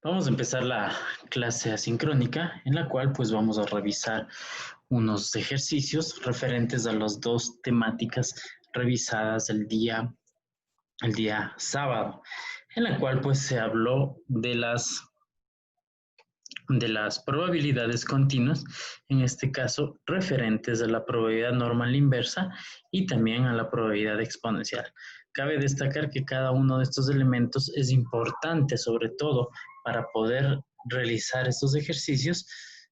Vamos a empezar la clase asincrónica en la cual pues vamos a revisar unos ejercicios referentes a las dos temáticas revisadas el día sábado, en la cual pues se habló de las probabilidades continuas, en este caso referentes a la probabilidad normal inversa y también a la probabilidad exponencial. Cabe destacar que cada uno de estos elementos es importante, sobre todo para poder realizar estos ejercicios,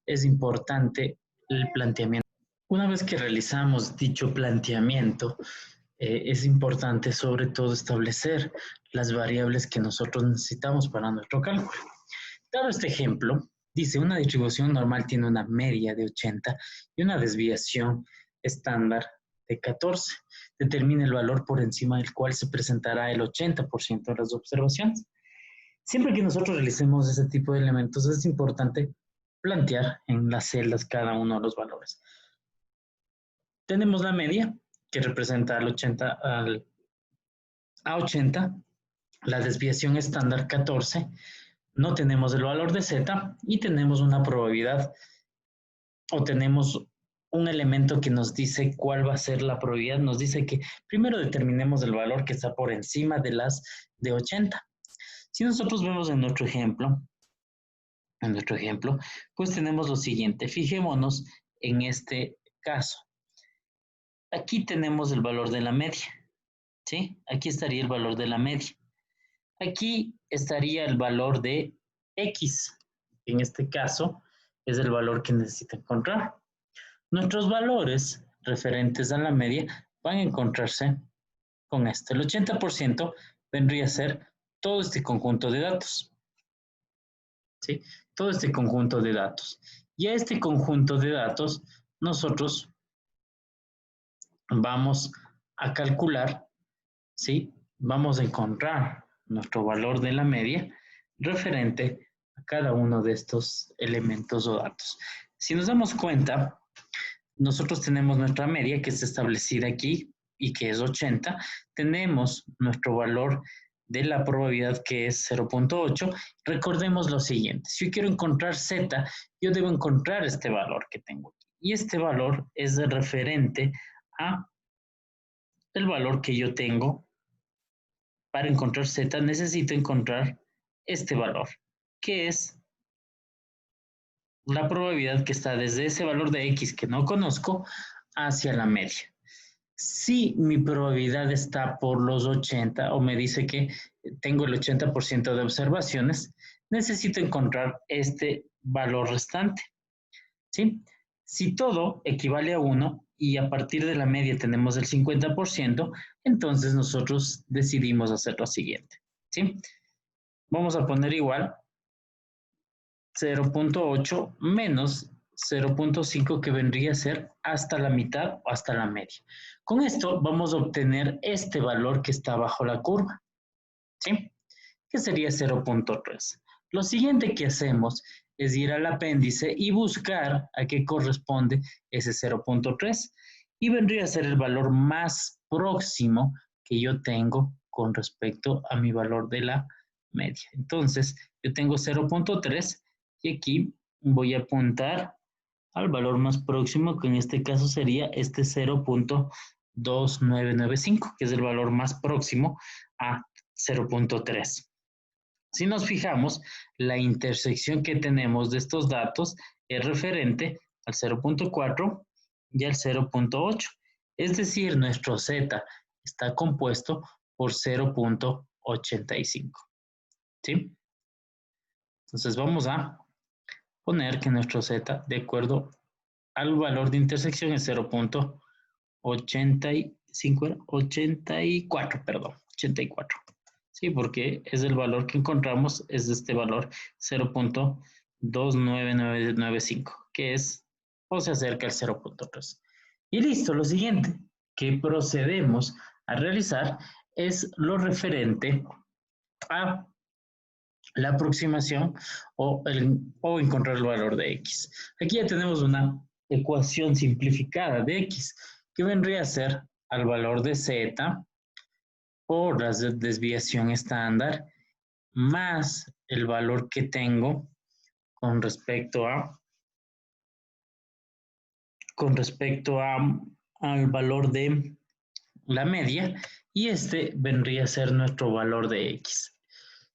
es importante el planteamiento. Una vez que realizamos dicho planteamiento, es importante sobre todo establecer las variables que nosotros necesitamos para nuestro cálculo. Dado este ejemplo, dice una distribución normal tiene una media de 80 y una desviación estándar de 14. Determina el valor por encima del cual se presentará el 80% de las observaciones. Siempre que nosotros realicemos ese tipo de elementos, es importante plantear en las celdas cada uno de los valores. Tenemos la media, que representa a 80, la desviación estándar 14, no tenemos el valor de z y tenemos una probabilidad o tenemos un elemento que nos dice cuál va a ser la probabilidad. Nos dice que primero determinemos el valor que está por encima de las de 80. Si nosotros vemos en nuestro ejemplo, pues tenemos lo siguiente. Fijémonos en este caso. Aquí tenemos el valor de la media, ¿sí? Aquí estaría el valor de la media. Aquí estaría el valor de x. En este caso, es el valor que necesita encontrar. Nuestros valores referentes a la media van a encontrarse con este. El 80% vendría a ser todo este conjunto de datos. ¿Sí? Todo este conjunto de datos. Y a este conjunto de datos, nosotros vamos a calcular, ¿sí? Vamos a encontrar nuestro valor de la media referente a cada uno de estos elementos o datos. Si nos damos cuenta, nosotros tenemos nuestra media que está establecida aquí y que es 80. Tenemos nuestro valor de la probabilidad que es 0.8. Recordemos lo siguiente, si yo quiero encontrar z, yo debo encontrar este valor que tengo aquí. Y este valor es referente a el valor que yo tengo. Para encontrar z necesito encontrar este valor, que es la probabilidad que está desde ese valor de x que no conozco hacia la media. Si mi probabilidad está por los 80 o me dice que tengo el 80% de observaciones, necesito encontrar este valor restante, ¿sí? Si todo equivale a 1 y a partir de la media tenemos el 50%, entonces nosotros decidimos hacer lo siguiente, ¿sí? Vamos a poner igual 0.8 menos 0.5 que vendría a ser hasta la mitad o hasta la media. Con esto vamos a obtener este valor que está bajo la curva, ¿sí? Que sería 0.3. Lo siguiente que hacemos es ir al apéndice y buscar a qué corresponde ese 0.3 y vendría a ser el valor más próximo que yo tengo con respecto a mi valor de la media. Entonces, yo tengo 0.3 y aquí voy a apuntar al valor más próximo, que en este caso sería este 0.2995, que es el valor más próximo a 0.3. Si nos fijamos, la intersección que tenemos de estos datos es referente al 0.4 y al 0.8. Es decir, nuestro z está compuesto por 0.85. ¿Sí? Entonces vamos a poner que nuestro z, de acuerdo al valor de intersección, es 0.84, perdón, 84. Sí, porque es el valor que encontramos, es este valor 0.29995, que es o se acerca al 0.3. Y listo, lo siguiente que procedemos a realizar es lo referente a la aproximación o encontrar el valor de x. Aquí ya tenemos una ecuación simplificada de x, que vendría a ser al valor de z por la desviación estándar más el valor que tengo con respecto al valor de la media, y este vendría a ser nuestro valor de X.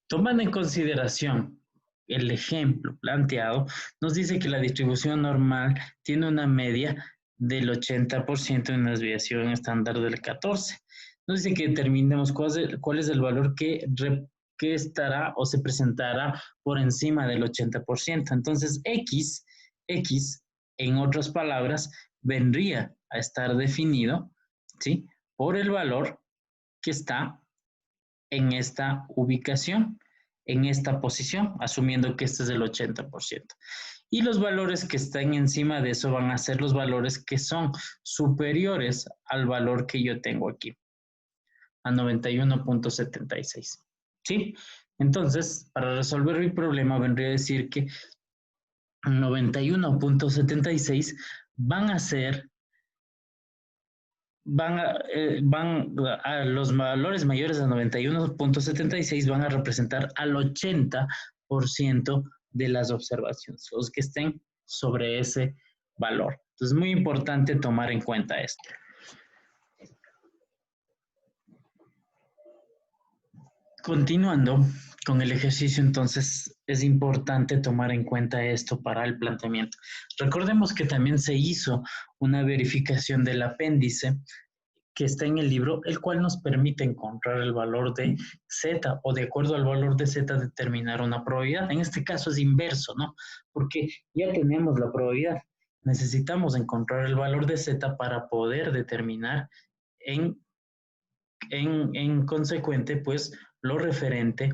Tomando en consideración el ejemplo planteado, nos dice que la distribución normal tiene una media del 80% y una desviación estándar del 14%. Nos dice que determinemos cuál es el valor que estará o se presentará por encima del 80%. Entonces, X, en otras palabras, vendría a estar definido, ¿sí?, por el valor que está en esta ubicación, en esta posición, asumiendo que este es el 80%. Y los valores que están encima de eso van a ser los valores que son superiores al valor que yo tengo aquí, a 91.76. ¿Sí? Entonces, para resolver mi problema, vendría a decir que 91.76 van a ser los valores mayores de 91.76 van a representar al 80% de las observaciones, los que estén sobre ese valor. Entonces, es muy importante tomar en cuenta esto. Continuando con el ejercicio, entonces, es importante tomar en cuenta esto para el planteamiento. Recordemos que también se hizo una verificación del apéndice que está en el libro, el cual nos permite encontrar el valor de Z o de acuerdo al valor de Z determinar una probabilidad. En este caso es inverso, ¿no? Porque ya tenemos la probabilidad. Necesitamos encontrar el valor de Z para poder determinar en consecuente, pues, lo referente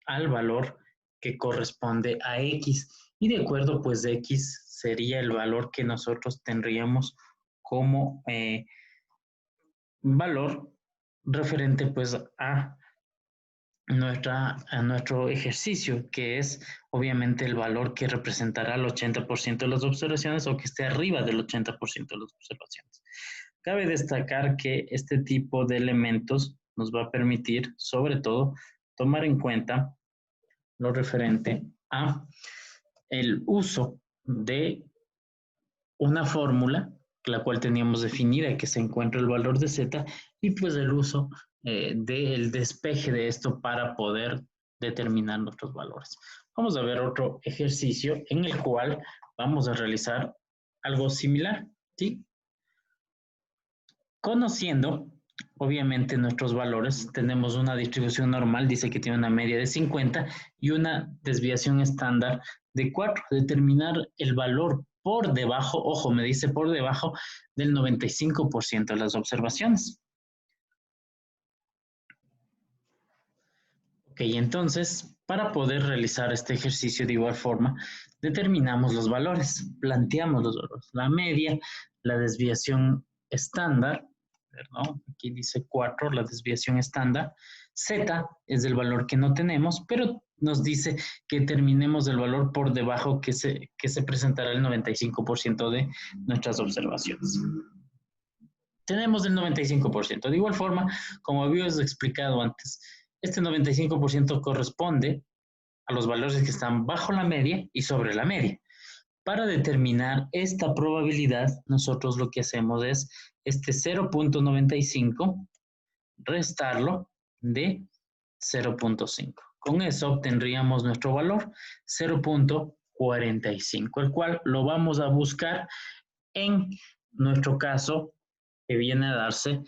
al valor que corresponde a X. Y de acuerdo, pues, X sería el valor que nosotros tendríamos como valor referente, pues, a nuestro ejercicio, que es obviamente el valor que representará el 80% de las observaciones o que esté arriba del 80% de las observaciones. Cabe destacar que este tipo de elementos nos va a permitir, sobre todo, tomar en cuenta lo referente a el uso de una fórmula, la cual teníamos definida, que se encuentra el valor de Z, y pues el uso del despeje de esto para poder determinar nuestros valores. Vamos a ver otro ejercicio en el cual vamos a realizar algo similar, ¿sí? Conociendo, obviamente, nuestros valores, tenemos una distribución normal, dice que tiene una media de 50 y una desviación estándar de 4. Determinar el valor por debajo, ojo, me dice por debajo del 95% de las observaciones. Ok, entonces, para poder realizar este ejercicio de igual forma, determinamos los valores, planteamos los valores, la media, la desviación estándar, ¿no? Aquí dice 4, la desviación estándar. Z es el valor que no tenemos, pero nos dice que terminemos el valor por debajo que se presentará el 95% de nuestras observaciones. Tenemos el 95%. De igual forma, como habíamos explicado antes, este 95% corresponde a los valores que están bajo la media y sobre la media. Para determinar esta probabilidad, nosotros lo que hacemos es este 0.95 restarlo de 0.5. Con eso obtendríamos nuestro valor 0.45, el cual lo vamos a buscar en nuestro caso que viene a darse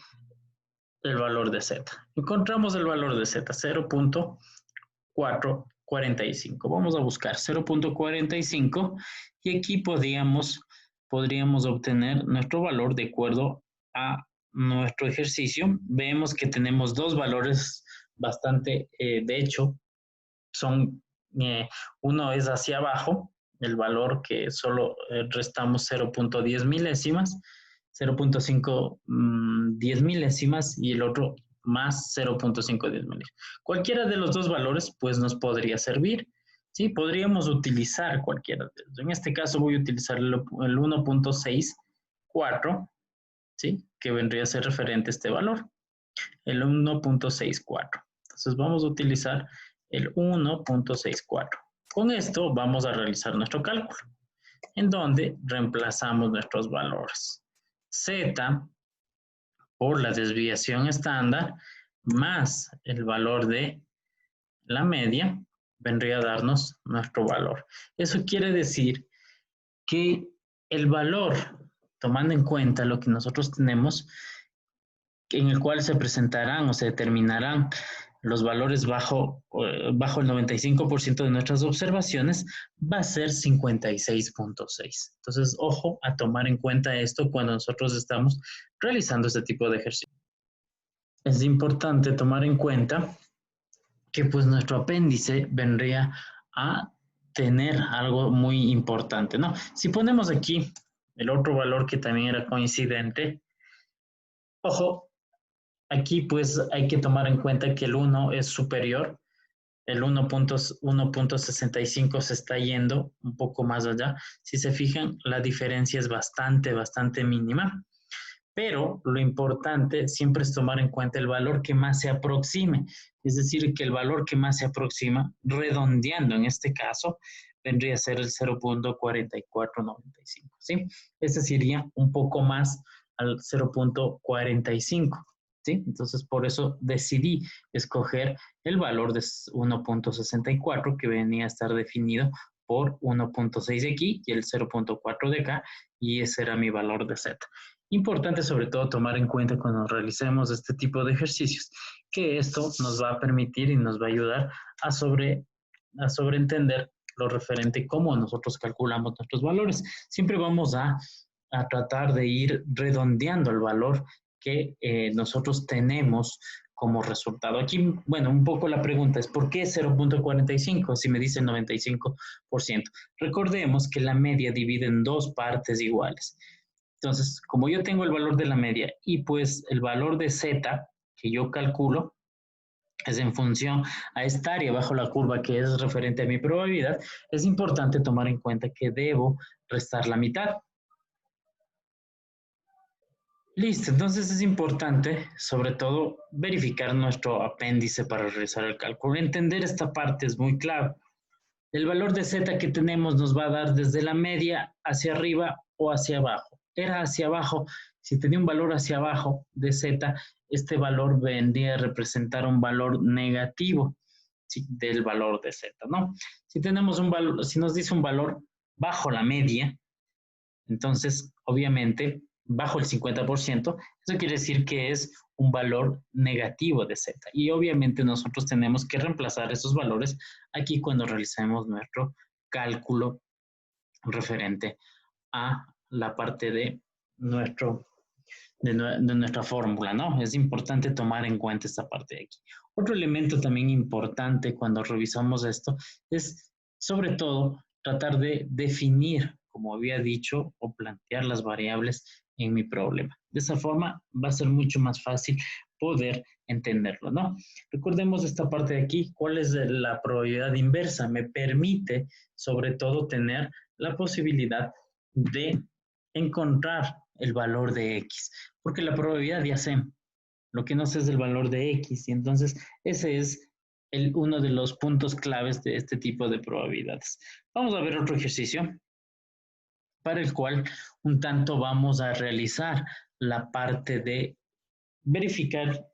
el valor de Z. Encontramos el valor de Z, 0.445. Vamos a buscar 0.45 y aquí podríamos obtener nuestro valor de acuerdo a nuestro ejercicio. Vemos que tenemos dos valores bastante, de hecho, son, uno es hacia abajo, el valor que solo restamos 0.10 milésimas, 0.5 10 milésimas y el otro más 0.5 10 milésimas. Cualquiera de los dos valores pues nos podría servir, ¿sí? Podríamos utilizar cualquiera de ellos. En este caso voy a utilizar el 1.64, ¿sí? Que vendría a ser referente a este valor, el 1.64. Entonces vamos a utilizar el 1.64. Con esto vamos a realizar nuestro cálculo, en donde reemplazamos nuestros valores. Z por la desviación estándar más el valor de la media vendría a darnos nuestro valor. Eso quiere decir que el valor, tomando en cuenta lo que nosotros tenemos, en el cual se presentarán o se determinarán los valores bajo el 95% de nuestras observaciones, va a ser 56.6. Entonces, ojo a tomar en cuenta esto cuando nosotros estamos realizando este tipo de ejercicio. Es importante tomar en cuenta que pues nuestro apéndice vendría a tener algo muy importante, ¿no? Si ponemos aquí el otro valor que también era coincidente, ojo, aquí pues hay que tomar en cuenta que el 1 es superior, el 1.65 se está yendo un poco más allá. Si se fijan, la diferencia es bastante mínima. Pero lo importante siempre es tomar en cuenta el valor que más se aproxime. Es decir, que el valor que más se aproxima, redondeando en este caso, vendría a ser el 0.4495, ¿sí? Ese sería un poco más al 0.45, ¿sí? Entonces, por eso decidí escoger el valor de 1.64, que venía a estar definido por 1.6 de aquí y el 0.4 de acá, y ese era mi valor de Z. Importante sobre todo tomar en cuenta cuando realicemos este tipo de ejercicios, que esto nos va a permitir y nos va a ayudar a sobreentender lo referente cómo nosotros calculamos nuestros valores. Siempre vamos a tratar de ir redondeando el valor que nosotros tenemos como resultado. Aquí, bueno, un poco la pregunta es, ¿por qué 0.45 si me dice 95%? Recordemos que la media divide en dos partes iguales. Entonces, como yo tengo el valor de la media y pues el valor de Z que yo calculo es en función a esta área bajo la curva que es referente a mi probabilidad, es importante tomar en cuenta que debo restar la mitad. Listo, entonces es importante, sobre todo, verificar nuestro apéndice para realizar el cálculo. Entender esta parte es muy clave. El valor de Z que tenemos nos va a dar desde la media hacia arriba o hacia abajo. Era hacia abajo, si tenía un valor hacia abajo de Z, este valor vendría a representar un valor negativo, ¿sí?, del valor de Z, ¿no? Si tenemos un valor, si nos dice un valor bajo la media, entonces, obviamente, bajo el 50%, eso quiere decir que es un valor negativo de Z. Y obviamente nosotros tenemos que reemplazar esos valores aquí cuando realicemos nuestro cálculo referente a la parte de, de nuestra fórmula, ¿no? Es importante tomar en cuenta esta parte de aquí. Otro elemento también importante cuando revisamos esto es, sobre todo, tratar de definir, como había dicho, o plantear las variables en mi problema. De esa forma va a ser mucho más fácil poder entenderlo, ¿no? Recordemos esta parte de aquí, ¿cuál es la probabilidad inversa? Me permite, sobre todo, tener la posibilidad de encontrar el valor de X, porque la probabilidad ya sé, lo que no sé es el valor de X, y entonces ese es uno de los puntos claves de este tipo de probabilidades. Vamos a ver otro ejercicio para el cual un tanto vamos a realizar la parte de verificar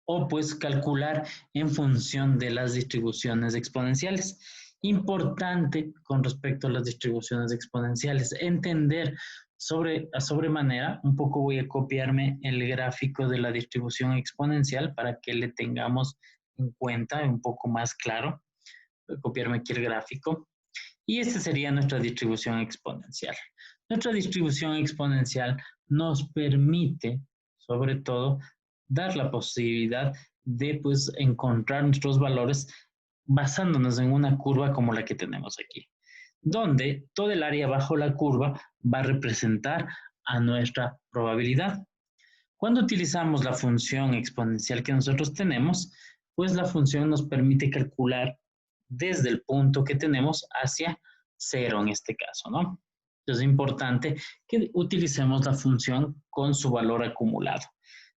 o pues calcular en función de las distribuciones exponenciales. Importante con respecto a las distribuciones exponenciales, entender a sobremanera, un poco voy a copiarme el gráfico de la distribución exponencial para que le tengamos en cuenta un poco más claro. Voy a copiarme aquí el gráfico. Y esta sería nuestra distribución exponencial. Nuestra distribución exponencial nos permite, sobre todo, dar la posibilidad de pues, encontrar nuestros valores basándonos en una curva como la que tenemos aquí, donde todo el área bajo la curva va a representar a nuestra probabilidad. Cuando utilizamos la función exponencial que nosotros tenemos, pues la función nos permite calcular desde el punto que tenemos hacia 0 en este caso, ¿no? Entonces es importante que utilicemos la función con su valor acumulado.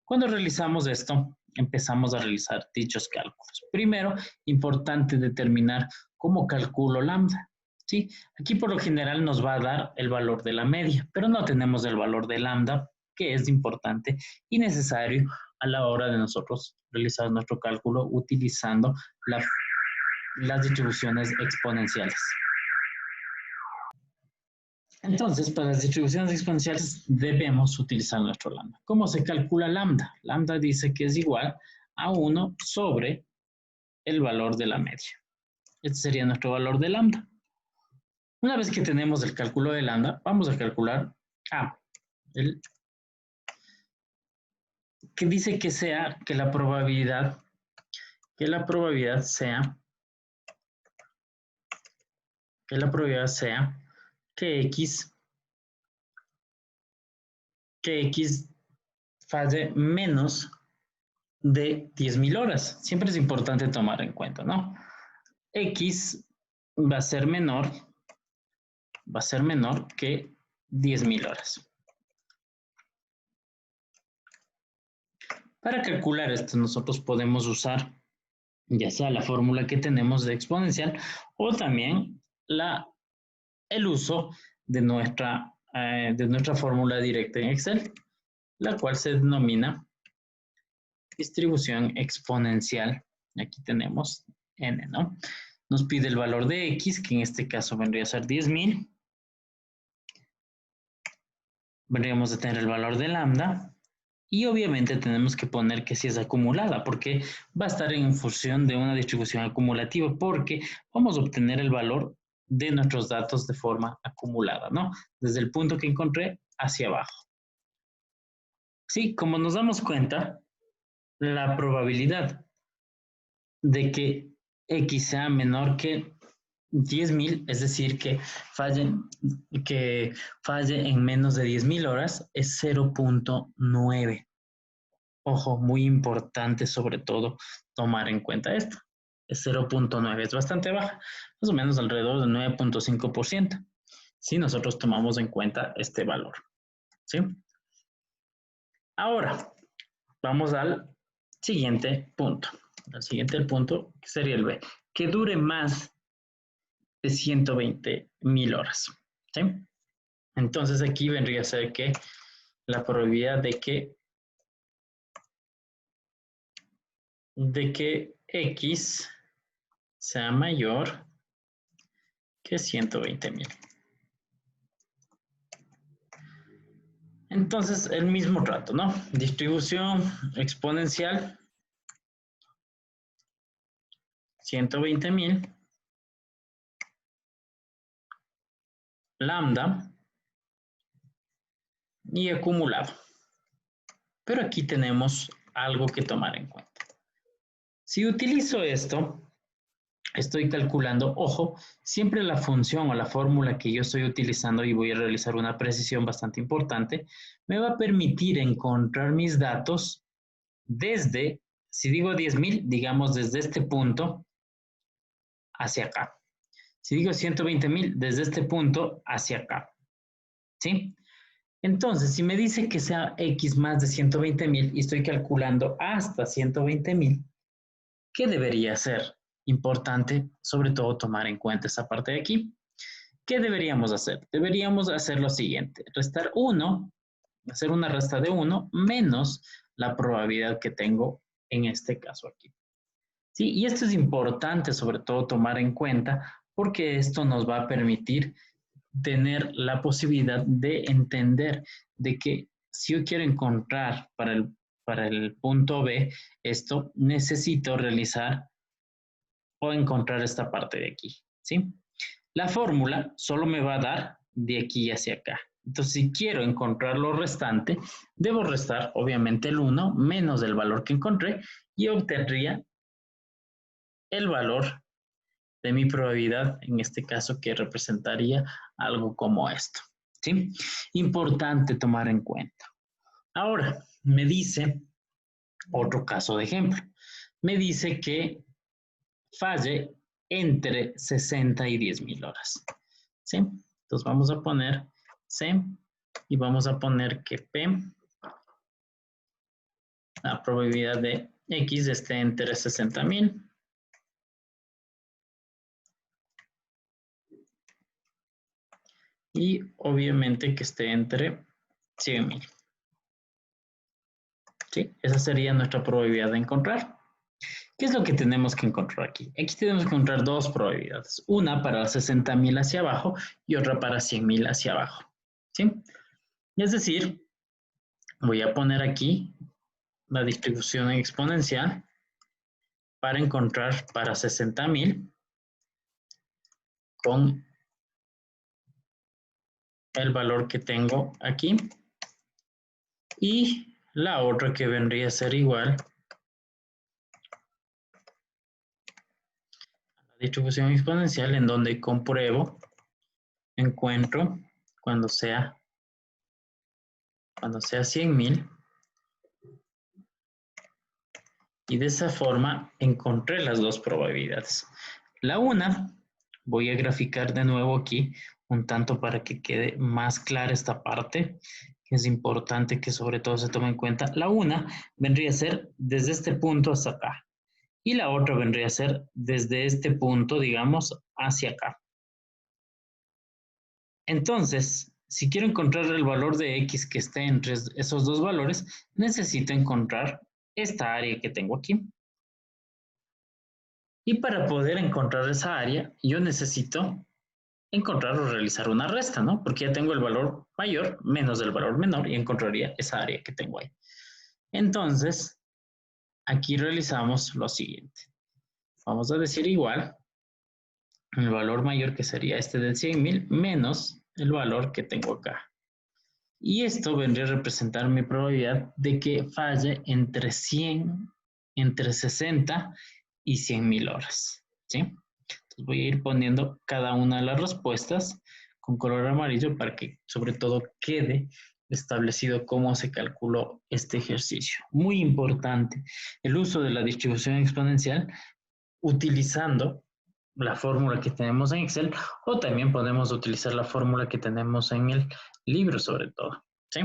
Cuando realizamos esto, empezamos a realizar dichos cálculos. Primero, importante determinar cómo calculo lambda. ¿Sí? Aquí por lo general nos va a dar el valor de la media, pero no tenemos el valor de lambda, que es importante y necesario a la hora de nosotros realizar nuestro cálculo utilizando las distribuciones exponenciales. Entonces, para las distribuciones exponenciales debemos utilizar nuestro lambda. ¿Cómo se calcula lambda? Lambda dice que es igual a 1 sobre el valor de la media. Este sería nuestro valor de lambda. Una vez que tenemos el cálculo de lambda, vamos a calcular que dice que sea que la probabilidad sea que X falle menos de 10.000 horas. Siempre es importante tomar en cuenta, ¿no? X va a ser menor que 10.000 horas. Para calcular esto, nosotros podemos usar ya sea la fórmula que tenemos de exponencial o también el uso de nuestra fórmula directa en Excel, la cual se denomina distribución exponencial. Aquí tenemos n, ¿no? Nos pide el valor de x, que en este caso vendría a ser 10.000. Vendríamos a tener el valor de lambda. Y obviamente tenemos que poner que si es acumulada, porque va a estar en función de una distribución acumulativa, porque vamos a obtener el valor de nuestros datos de forma acumulada, ¿no? Desde el punto que encontré hacia abajo. Sí, como nos damos cuenta, la probabilidad de que X sea menor que 10.000, es decir, que falle en menos de 10.000 horas, es 0.9. Ojo, muy importante sobre todo tomar en cuenta esto. Es 0.9, es bastante baja, más o menos alrededor del 9.5%, si nosotros tomamos en cuenta este valor. ¿Sí? Ahora, vamos al siguiente punto. El siguiente punto sería el B, que dure más de 120.000 horas. ¿Sí? Entonces aquí vendría a ser que la probabilidad de que X sea mayor que 120.000. Entonces, el mismo trato, ¿no? Distribución exponencial, 120.000, lambda y acumulado. Pero aquí tenemos algo que tomar en cuenta. Si utilizo esto, estoy calculando, ojo, siempre la función o la fórmula que yo estoy utilizando, y voy a realizar una precisión bastante importante, me va a permitir encontrar mis datos desde, si digo 10.000, digamos desde este punto hacia acá. Si digo 120.000, desde este punto hacia acá. ¿Sí? Entonces, si me dice que sea X más de 120.000 y estoy calculando hasta 120.000, ¿qué debería ser? Importante, sobre todo, tomar en cuenta esta parte de aquí. ¿Qué deberíamos hacer? Deberíamos hacer lo siguiente. Restar 1, hacer una resta de 1 menos la probabilidad que tengo en este caso aquí. ¿Sí? Y esto es importante, sobre todo, tomar en cuenta porque esto nos va a permitir tener la posibilidad de entender de que si yo quiero encontrar para el punto B esto, necesito realizar o encontrar esta parte de aquí, ¿sí? La fórmula solo me va a dar de aquí hacia acá. Entonces, si quiero encontrar lo restante, debo restar, obviamente, el 1 menos el valor que encontré y obtendría el valor de mi probabilidad, en este caso, que representaría algo como esto, ¿sí? Importante tomar en cuenta. Ahora, me dice otro caso de ejemplo. Me dice que falle entre 60 y 10.000 horas, ¿sí? Entonces vamos a poner C y vamos a poner que P, la probabilidad de X esté entre 60,000 y obviamente que esté entre 100,000. ¿Sí? Esa sería nuestra probabilidad de encontrar. ¿Qué es lo que tenemos que encontrar aquí? Aquí tenemos que encontrar dos probabilidades. Una para 60,000 hacia abajo y otra para 100,000 hacia abajo. ¿Sí? Es decir, voy a poner aquí la distribución exponencial para encontrar para 60,000 con el valor que tengo aquí y la otra que vendría a ser igual a la distribución exponencial en donde compruebo, encuentro cuando sea 100,000 y de esa forma encontré las dos probabilidades. La una, voy a graficar de nuevo aquí un tanto para que quede más clara esta parte, que es importante que sobre todo se tome en cuenta. La una vendría a ser desde este punto hasta acá y la otra vendría a ser desde este punto, digamos, hacia acá. Entonces, si quiero encontrar el valor de X que esté entre esos dos valores, necesito encontrar esta área que tengo aquí. Y para poder encontrar esa área, yo necesito encontrar o realizar una resta, ¿no? Porque ya tengo el valor mayor menos el valor menor y encontraría esa área que tengo ahí. Entonces, aquí realizamos lo siguiente. Vamos a decir igual el valor mayor que sería este de 100,000 menos el valor que tengo acá. Y esto vendría a representar mi probabilidad de que falle entre 100, entre 60 y 100,000 horas, ¿sí? Entonces voy a ir poniendo cada una de las respuestas con color amarillo para que sobre todo quede establecido cómo se calculó este ejercicio. Muy importante, el uso de la distribución exponencial utilizando la fórmula que tenemos en Excel o también podemos utilizar la fórmula que tenemos en el libro sobre todo, ¿sí?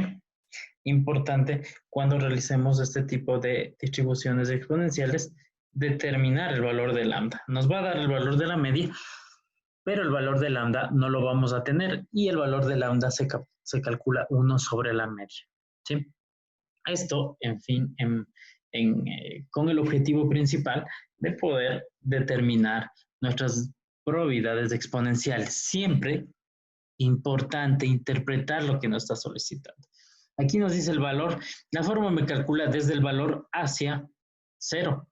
Importante cuando realicemos este tipo de distribuciones exponenciales determinar el valor de lambda. Nos va a dar el valor de la media, pero el valor de lambda no lo vamos a tener y el valor de lambda se calcula 1 sobre la media, ¿sí? Esto, en fin, con el objetivo principal de poder determinar nuestras probabilidades exponenciales. Siempre importante interpretar lo que nos está solicitando. Aquí nos dice el valor, la forma me calcula desde el valor hacia 0,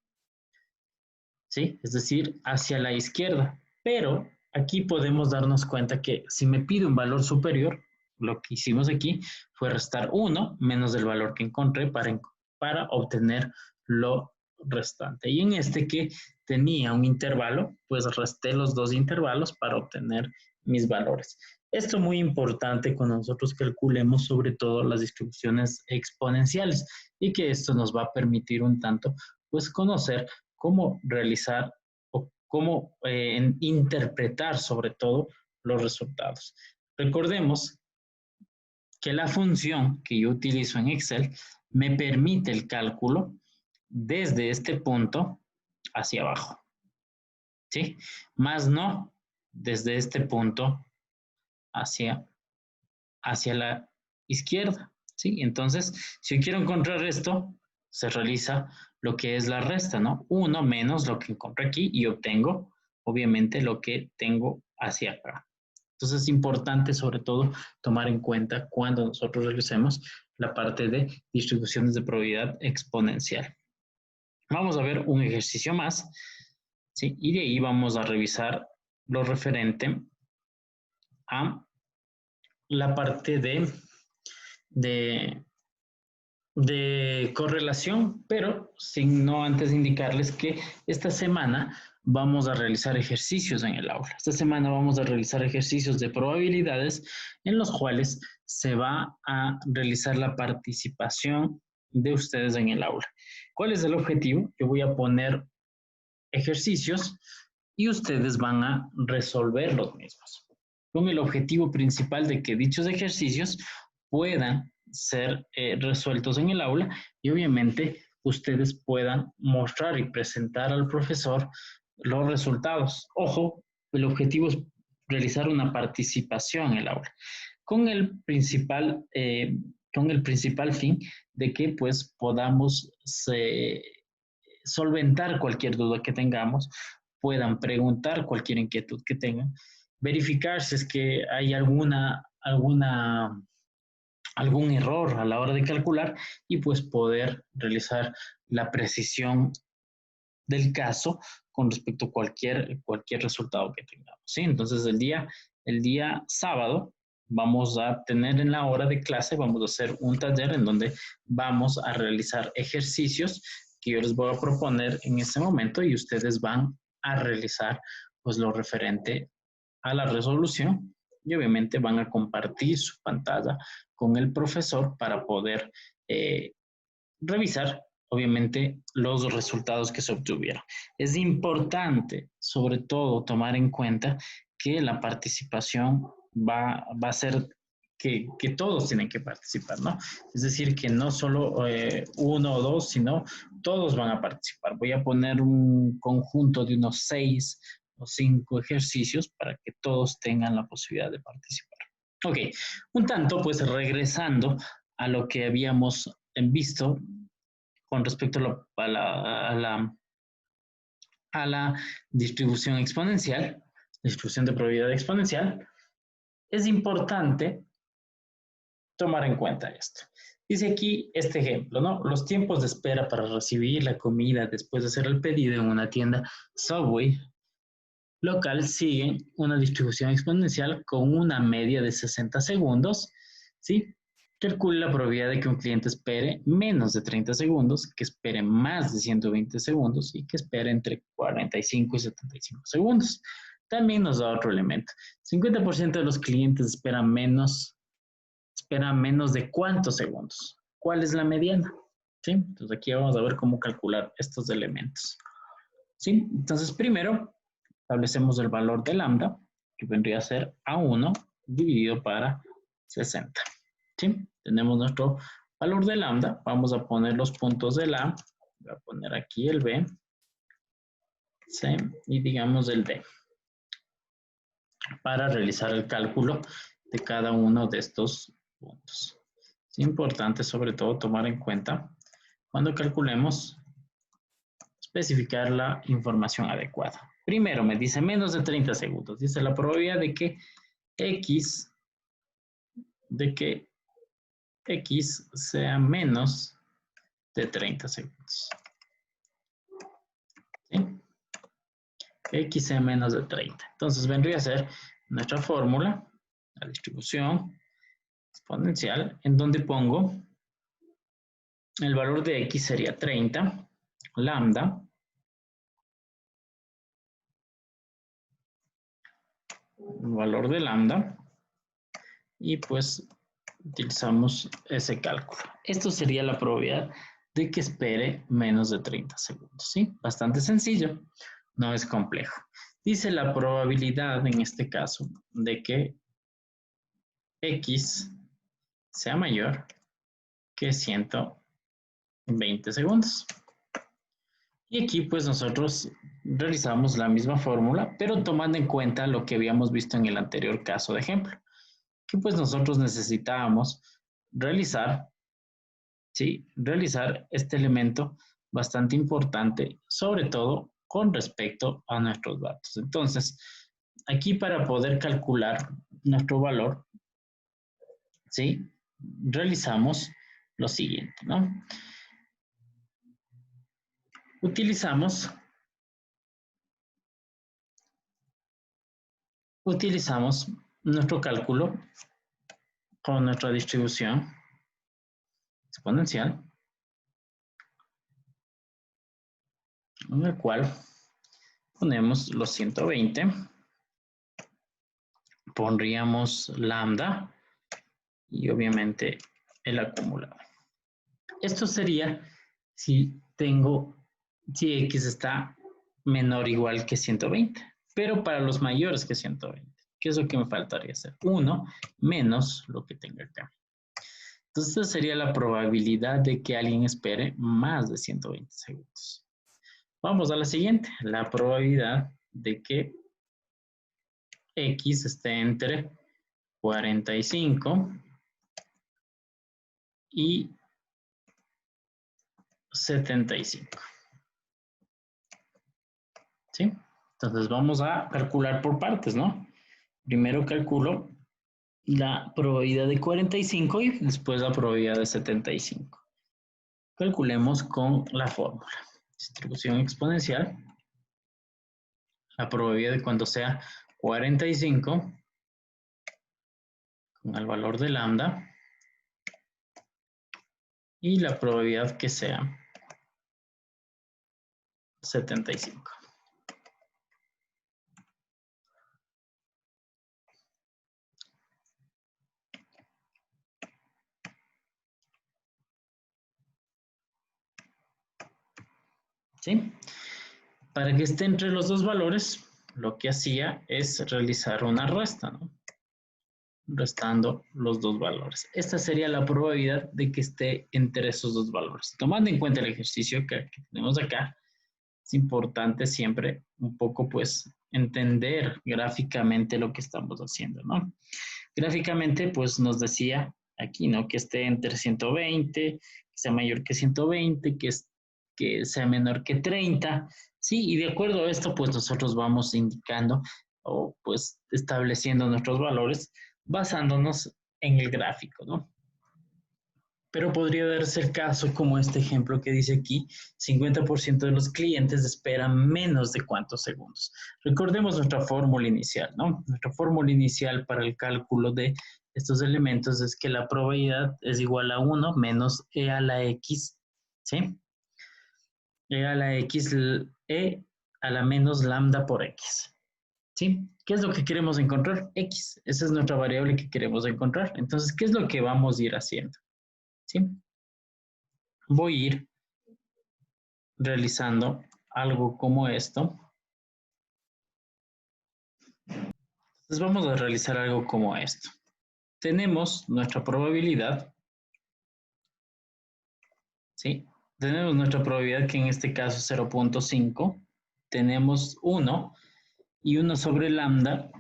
¿sí? Es decir, hacia la izquierda. Pero aquí podemos darnos cuenta que si me pide un valor superior, lo que hicimos aquí fue restar 1 menos el valor que encontré para obtener lo restante. Y en este que tenía un intervalo, pues resté los dos intervalos para obtener mis valores. Esto es muy importante cuando nosotros calculemos sobre todo las distribuciones exponenciales y que esto nos va a permitir un tanto pues conocer cómo realizar o cómo interpretar sobre todo los resultados. Recordemos que la función que yo utilizo en Excel me permite el cálculo desde este punto hacia abajo, ¿sí? Más no desde este punto hacia, hacia la izquierda, ¿sí? Entonces, si yo quiero encontrar esto, se realiza lo que es la resta, ¿no? 1 menos lo que encontré aquí y obtengo, obviamente, lo que tengo hacia acá. Entonces es importante, sobre todo, tomar en cuenta cuando nosotros realicemos la parte de distribuciones de probabilidad exponencial. Vamos a ver un ejercicio más, ¿sí? Y de ahí vamos a revisar lo referente a la parte de, de correlación, pero sin no antes indicarles que esta semana vamos a realizar ejercicios en el aula. Esta semana vamos a realizar ejercicios de probabilidades en los cuales se va a realizar la participación de ustedes en el aula. ¿Cuál es el objetivo? Yo voy a poner ejercicios y ustedes van a resolver los mismos, con el objetivo principal de que dichos ejercicios puedan ser resueltos en el aula y obviamente ustedes puedan mostrar y presentar al profesor los resultados. Ojo, el objetivo es realizar una participación en el aula, con el principal fin de que pues podamos solventar cualquier duda que tengamos, puedan preguntar cualquier inquietud que tengan, verificar si es que hay algún error a la hora de calcular y pues poder realizar la precisión del caso con respecto a cualquier resultado que tengamos, ¿sí? Entonces el día sábado vamos a tener en la hora de clase, vamos a hacer un taller en donde vamos a realizar ejercicios que yo les voy a proponer en ese momento y ustedes van a realizar pues lo referente a la resolución y obviamente van a compartir su pantalla con el profesor para poder revisar obviamente los resultados que se obtuvieron. Es importante sobre todo tomar en cuenta que la participación va a ser que todos tienen que participar, ¿no? Es decir, que no solo uno o dos, sino todos van a participar. Voy a poner un conjunto de unos 6 o 5 ejercicios para que todos tengan la posibilidad de participar. Ok, un tanto, pues regresando a lo que habíamos visto con respecto a la distribución exponencial, distribución de probabilidad exponencial, es importante tomar en cuenta esto. Dice aquí este ejemplo, ¿no? Los tiempos de espera para recibir la comida después de hacer el pedido en una tienda Subway local siguen una distribución exponencial con una media de 60 segundos, ¿sí? Calcule la probabilidad de que un cliente espere menos de 30 segundos, que espere más de 120 segundos y que espere entre 45 y 75 segundos. También nos da otro elemento. 50% de los clientes esperan menos de ¿cuántos segundos? ¿Cuál es la mediana? ¿Sí? Entonces aquí vamos a ver cómo calcular estos elementos. ¿Sí? Entonces primero establecemos el valor de lambda, que vendría a ser A1 dividido para 60. ¿Sí? Tenemos nuestro valor de lambda. Vamos a poner los puntos del A. Voy a poner aquí el B. ¿Sí? Y digamos el D. Para realizar el cálculo de cada uno de estos puntos. Es importante sobre todo tomar en cuenta cuando calculemos, especificar la información adecuada. Primero me dice menos de 30 segundos. Dice la probabilidad de que X sea menos de 30 segundos. ¿Sí? X sea menos de 30. Entonces vendría a ser nuestra fórmula, la distribución exponencial, en donde pongo el valor de X sería 30, lambda, el valor de lambda, y pues utilizamos ese cálculo. Esto sería la probabilidad de que espere menos de 30 segundos, ¿sí? Bastante sencillo, no es complejo. Dice la probabilidad, en este caso, de que X sea mayor que 120 segundos. Y aquí pues nosotros realizamos la misma fórmula, pero tomando en cuenta lo que habíamos visto en el anterior caso de ejemplo, que pues nosotros necesitábamos realizar, ¿sí? Realizar este elemento bastante importante, sobre todo con respecto a nuestros datos. Entonces, aquí para poder calcular nuestro valor, ¿sí? Realizamos lo siguiente, ¿no? Utilizamos nuestro cálculo con nuestra distribución exponencial, en el cual ponemos los 120, pondríamos lambda y obviamente el acumulado. Esto sería si X está menor o igual que 120, pero para los mayores que 120, ¿qué es lo que me faltaría hacer? 1 menos lo que tenga acá. Entonces, esta sería la probabilidad de que alguien espere más de 120 segundos. Vamos a la siguiente, la probabilidad de que X esté entre 45 y 75. ¿Sí? Entonces vamos a calcular por partes, ¿no? Primero calculo la probabilidad de 45 y después la probabilidad de 75. Calculemos con la fórmula. Distribución exponencial. La probabilidad de cuando sea 45 con el valor de lambda y la probabilidad que sea 75. ¿Sí? Para que esté entre los dos valores, lo que hacía es realizar una resta, ¿no? Restando los dos valores. Esta sería la probabilidad de que esté entre esos dos valores. Tomando en cuenta el ejercicio que tenemos acá, es importante siempre un poco, pues, entender gráficamente lo que estamos haciendo, ¿no? Gráficamente, pues, nos decía aquí, ¿no? Que esté entre 120, que sea mayor que 120, que sea menor que 30, ¿sí? Y de acuerdo a esto, pues, nosotros vamos indicando o, pues, estableciendo nuestros valores basándonos en el gráfico, ¿no? Pero podría darse el caso como este ejemplo que dice aquí, 50% de los clientes esperan menos de cuántos segundos. Recordemos nuestra fórmula inicial, ¿no? Nuestra fórmula inicial para el cálculo de estos elementos es que la probabilidad es igual a 1 menos e a la x, ¿sí? E a la x, e a la menos lambda por x, ¿sí? ¿Qué es lo que queremos encontrar? X. Esa es nuestra variable que queremos encontrar. Entonces, ¿qué es lo que vamos a ir haciendo? ¿Sí? Voy a ir realizando algo como esto. Entonces vamos a realizar algo como esto. Tenemos nuestra probabilidad, ¿sí? Tenemos nuestra probabilidad que en este caso es 0.5. Tenemos 1 y 1 sobre lambda.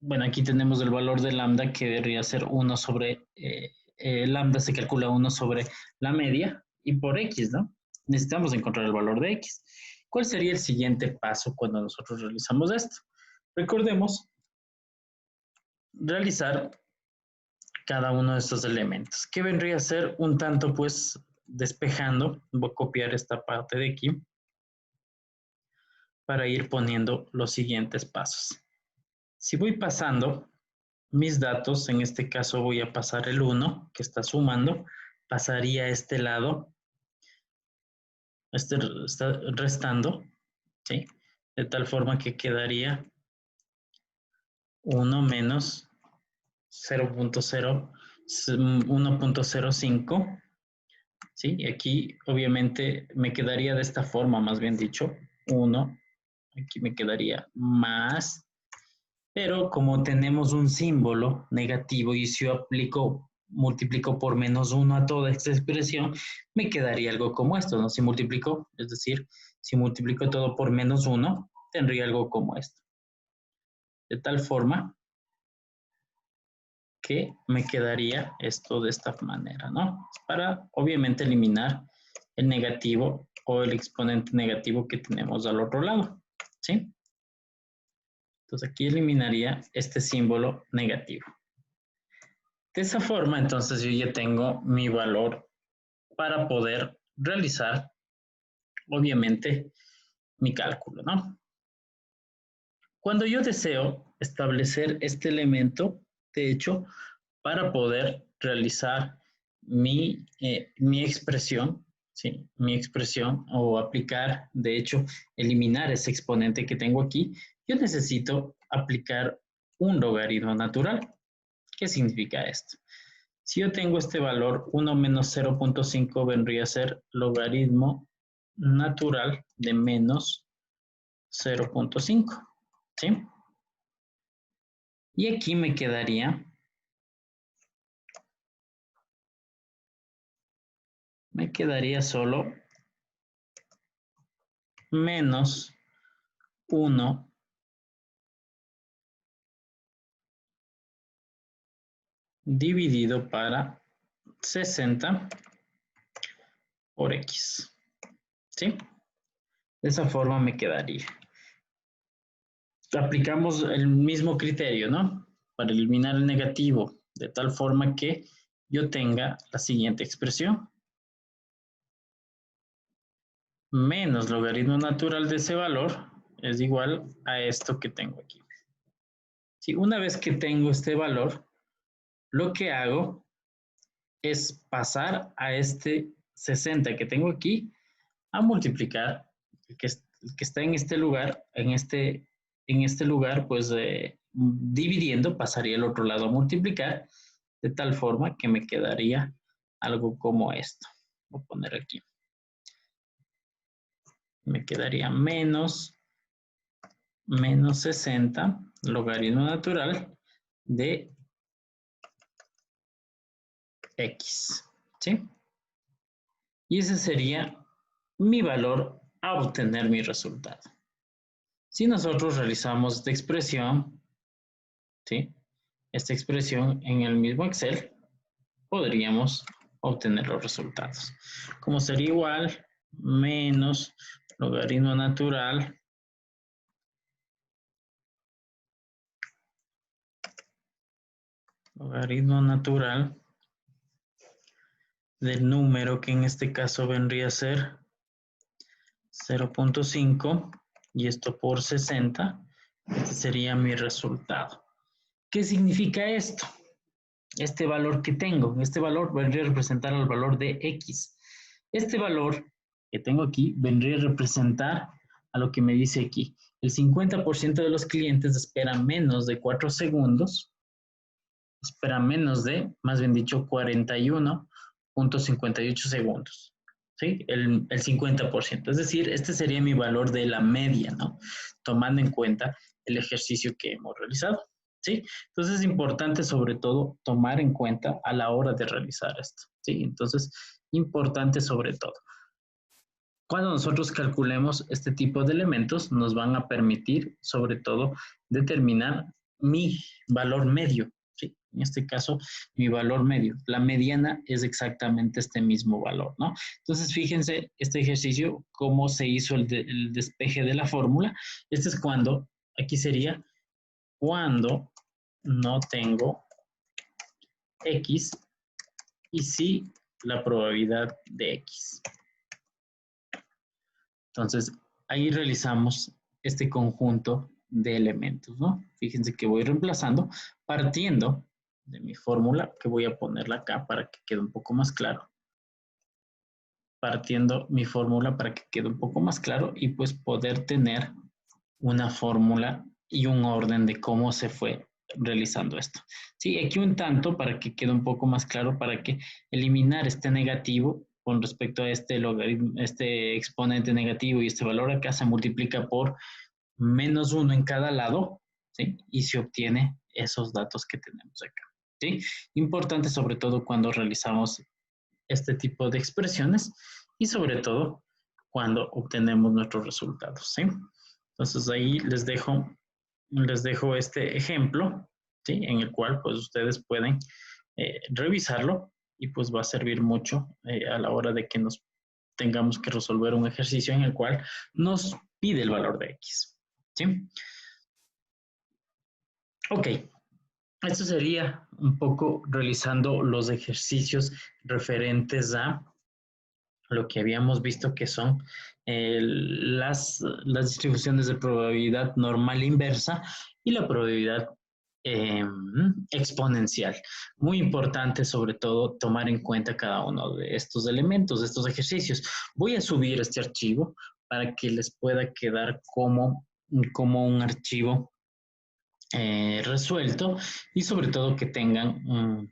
Bueno, aquí tenemos el valor de lambda que debería ser 1 sobre, lambda se calcula 1 sobre la media y por x, ¿no? Necesitamos encontrar el valor de x. ¿Cuál sería el siguiente paso cuando nosotros realizamos esto? Recordemos realizar cada uno de estos elementos. ¿Qué vendría a ser un tanto, pues, despejando? Voy a copiar esta parte de aquí para ir poniendo los siguientes pasos. Si voy pasando mis datos, en este caso voy a pasar el 1, que está sumando, pasaría a este lado, este está restando, ¿sí? De tal forma que quedaría 1 menos 1.05, ¿sí? Y aquí obviamente me quedaría de esta forma, más bien dicho, 1, aquí me quedaría más, pero como tenemos un símbolo negativo y si yo aplico, multiplico por menos 1 a toda esta expresión, me quedaría algo como esto, ¿no? Si multiplico, es decir, si multiplico todo por menos 1, tendría algo como esto. De tal forma que me quedaría esto de esta manera, ¿no? Para, obviamente, eliminar el negativo o el exponente negativo que tenemos al otro lado, ¿sí? Entonces, aquí eliminaría este símbolo negativo. De esa forma, entonces, yo ya tengo mi valor para poder realizar, obviamente, mi cálculo, ¿no? Cuando yo deseo establecer este elemento, de hecho, para poder realizar mi expresión, ¿sí? Mi expresión o aplicar, de hecho, eliminar ese exponente que tengo aquí, yo necesito aplicar un logaritmo natural. ¿Qué significa esto? Si yo tengo este valor, 1 menos 0.5 vendría a ser logaritmo natural de menos 0.5, ¿sí? Y aquí me quedaría me quedaría solo menos 1 dividido para 60 por X. ¿Sí? De esa forma me quedaría. Aplicamos el mismo criterio, ¿no? Para eliminar el negativo, de tal forma que yo tenga la siguiente expresión. Menos logaritmo natural de ese valor es igual a esto que tengo aquí. Si una vez que tengo este valor, lo que hago es pasar a este 60 que tengo aquí a multiplicar el que está en este lugar, en este lugar, pues dividiendo, pasaría al otro lado a multiplicar, de tal forma que me quedaría algo como esto. Voy a poner aquí. Me quedaría menos 60 logaritmo natural de X. ¿Sí? Y ese sería mi valor a obtener mi resultado. Si nosotros realizamos esta expresión, ¿sí? Esta expresión en el mismo Excel, podríamos obtener los resultados. Como sería igual, menos logaritmo natural del número que en este caso vendría a ser 0.5 y esto por 60, este sería mi resultado. ¿Qué significa esto? Este valor que tengo, este valor vendría a representar el valor de X. Este valor que tengo aquí vendría a representar a lo que me dice aquí. El 50% de los clientes esperan menos de 4 segundos, esperan menos de, más bien dicho, 41.58 segundos. ¿Sí? El 50%. Es decir, este sería mi valor de la media, ¿no? Tomando en cuenta el ejercicio que hemos realizado. ¿Sí? Entonces es importante sobre todo tomar en cuenta a la hora de realizar esto. ¿Sí? Entonces, importante sobre todo. Cuando nosotros calculemos este tipo de elementos, nos van a permitir sobre todo determinar mi valor medio. ¿Sí? En este caso, mi valor medio. La mediana es exactamente este mismo valor, ¿no? Entonces, fíjense este ejercicio, cómo se hizo el despeje de la fórmula. Este es cuando, aquí sería cuando no tengo X y sí la probabilidad de X. Entonces, ahí realizamos este conjunto de elementos, ¿no? Fíjense que voy reemplazando partiendo de mi fórmula, que voy a ponerla acá para que quede un poco más claro. Partiendo mi fórmula para que quede un poco más claro y pues poder tener una fórmula y un orden de cómo se fue realizando esto. Sí, aquí un tanto para que quede un poco más claro, para que eliminar este negativo con respecto a este logaritmo, este exponente negativo y este valor acá se multiplica por menos 1 en cada lado, ¿sí? Y se obtiene esos datos que tenemos acá, ¿sí? Importante sobre todo cuando realizamos este tipo de expresiones y sobre todo cuando obtenemos nuestros resultados, ¿sí? Entonces ahí les dejo este ejemplo, ¿sí? En el cual pues ustedes pueden revisarlo y pues va a servir mucho a la hora de que nos tengamos que resolver un ejercicio en el cual nos pide el valor de X, ¿sí? Ok, esto sería un poco realizando los ejercicios referentes a lo que habíamos visto que son las distribuciones de probabilidad normal inversa y la probabilidad exponencial. Muy importante sobre todo tomar en cuenta cada uno de estos elementos, de estos ejercicios. Voy a subir este archivo para que les pueda quedar como un archivo resuelto y sobre todo que tengan un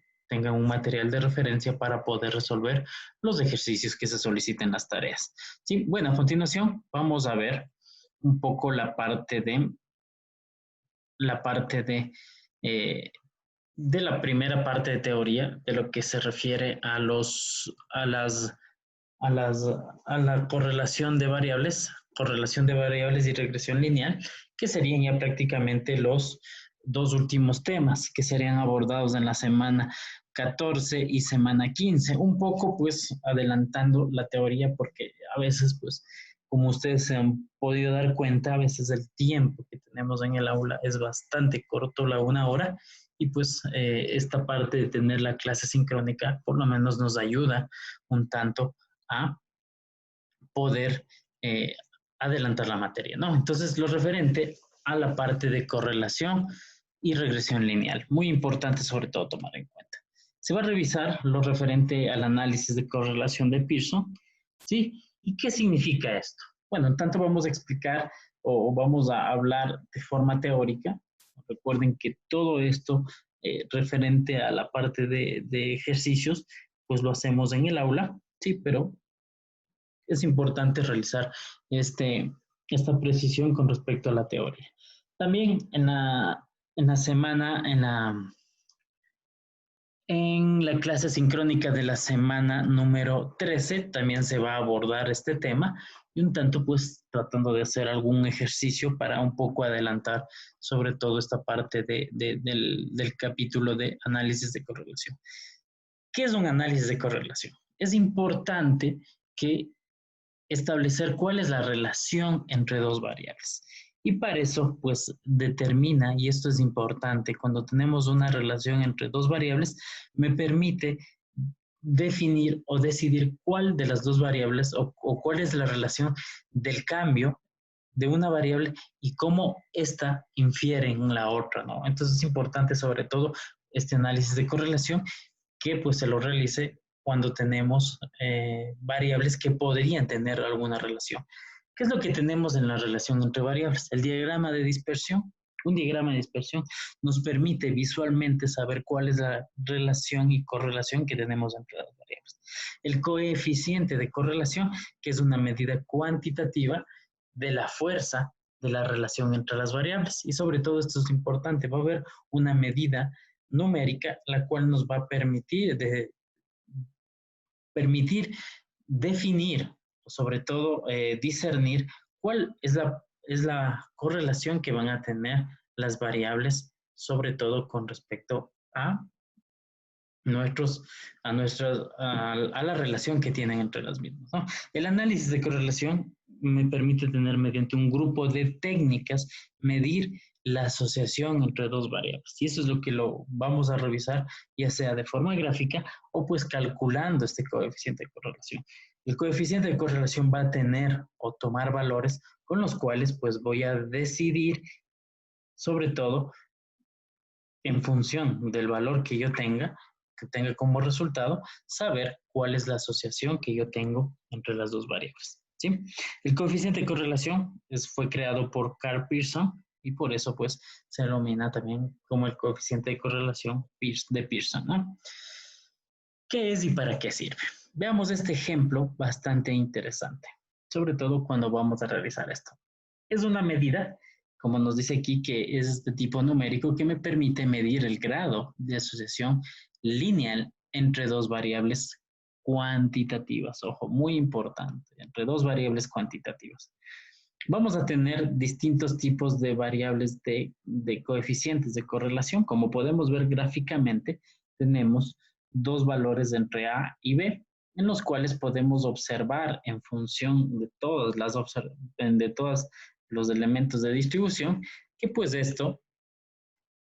material de referencia para poder resolver los ejercicios que se soliciten las tareas. Sí, bueno, a continuación vamos a ver un poco de la primera parte de teoría, de lo que se refiere a las a la correlación de variables y regresión lineal, que serían ya prácticamente los dos últimos temas que serían abordados en la semana 14 y semana 15, un poco pues adelantando la teoría porque a veces pues como ustedes se han podido dar cuenta, a veces el tiempo que tenemos en el aula es bastante corto, la 1 hora, y pues esta parte de tener la clase sincrónica por lo menos nos ayuda un tanto a poder adelantar la materia, ¿no? Entonces, lo referente a la parte de correlación y regresión lineal, muy importante sobre todo tomar en cuenta. Se va a revisar lo referente al análisis de correlación de Pearson, ¿sí? ¿Y qué significa esto? Bueno, en tanto vamos a explicar o vamos a hablar de forma teórica. Recuerden que todo esto referente a la parte de ejercicios, pues lo hacemos en el aula, sí, pero es importante realizar esta precisión con respecto a la teoría. También en la semana, en la clase sincrónica de la semana número 13 también se va a abordar este tema y un tanto pues tratando de hacer algún ejercicio para un poco adelantar sobre todo esta parte del capítulo de análisis de correlación. ¿Qué es un análisis de correlación? Es importante que establecer cuál es la relación entre dos variables. Y para eso, pues determina, y esto es importante, cuando tenemos una relación entre dos variables, me permite definir o decidir cuál de las dos variables o cuál es la relación del cambio de una variable y cómo ésta infiere en la otra, ¿no? Entonces es importante sobre todo este análisis de correlación que pues se lo realice cuando tenemos variables que podrían tener alguna relación. ¿Qué es lo que tenemos en la relación entre variables? El diagrama de dispersión. Un diagrama de dispersión nos permite visualmente saber cuál es la relación y correlación que tenemos entre las variables. El coeficiente de correlación, que es una medida cuantitativa de la fuerza de la relación entre las variables. Y sobre todo esto es importante, va a haber una medida numérica, la cual nos va a permitir definir, sobre todo discernir cuál es la correlación que van a tener las variables, sobre todo con respecto a a la relación que tienen entre las mismas, ¿no? El análisis de correlación me permite tener mediante un grupo de técnicas medir la asociación entre dos variables. Y eso es lo que lo vamos a revisar, ya sea de forma gráfica o pues calculando este coeficiente de correlación. El coeficiente de correlación va a tener o tomar valores con los cuales pues voy a decidir, sobre todo, en función del valor que tenga como resultado, saber cuál es la asociación que yo tengo entre las dos variables, ¿sí? El coeficiente de correlación fue creado por Karl Pearson y por eso pues se denomina también como el coeficiente de correlación de Pearson, ¿no? ¿Qué es y para qué sirve? Veamos este ejemplo bastante interesante, sobre todo cuando vamos a realizar esto. Es una medida, como nos dice aquí, que es de tipo numérico que me permite medir el grado de asociación lineal entre dos variables cuantitativas. Ojo, muy importante, entre dos variables cuantitativas. Vamos a tener distintos tipos de variables de coeficientes de correlación. Como podemos ver gráficamente, tenemos dos valores entre A y B, en los cuales podemos observar en función de todos los elementos de distribución, que pues esto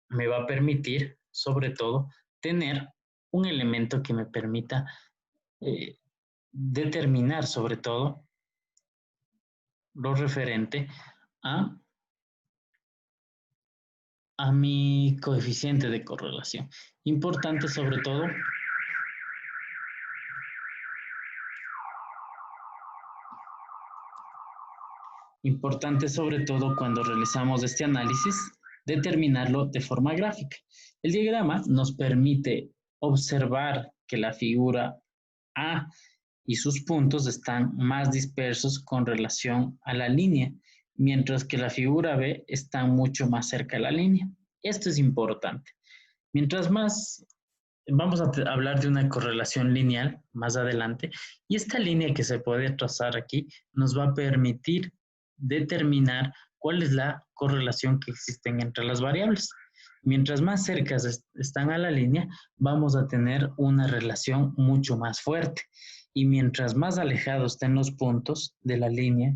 me va a permitir, sobre todo, tener un elemento que me permita determinar, sobre todo, lo referente a, a mi coeficiente de correlación. Importante, sobre todo, cuando realizamos este análisis, determinarlo de forma gráfica. El diagrama nos permite observar que la figura A y sus puntos están más dispersos con relación a la línea, mientras que la figura B está mucho más cerca a la línea. Esto es importante. Mientras más vamos a hablar de una correlación lineal más adelante, y esta línea que se puede trazar aquí nos va a permitir determinar cuál es la correlación que existen entre las variables. Mientras más cerca están a la línea, vamos a tener una relación mucho más fuerte. Y mientras más alejados estén los puntos de la línea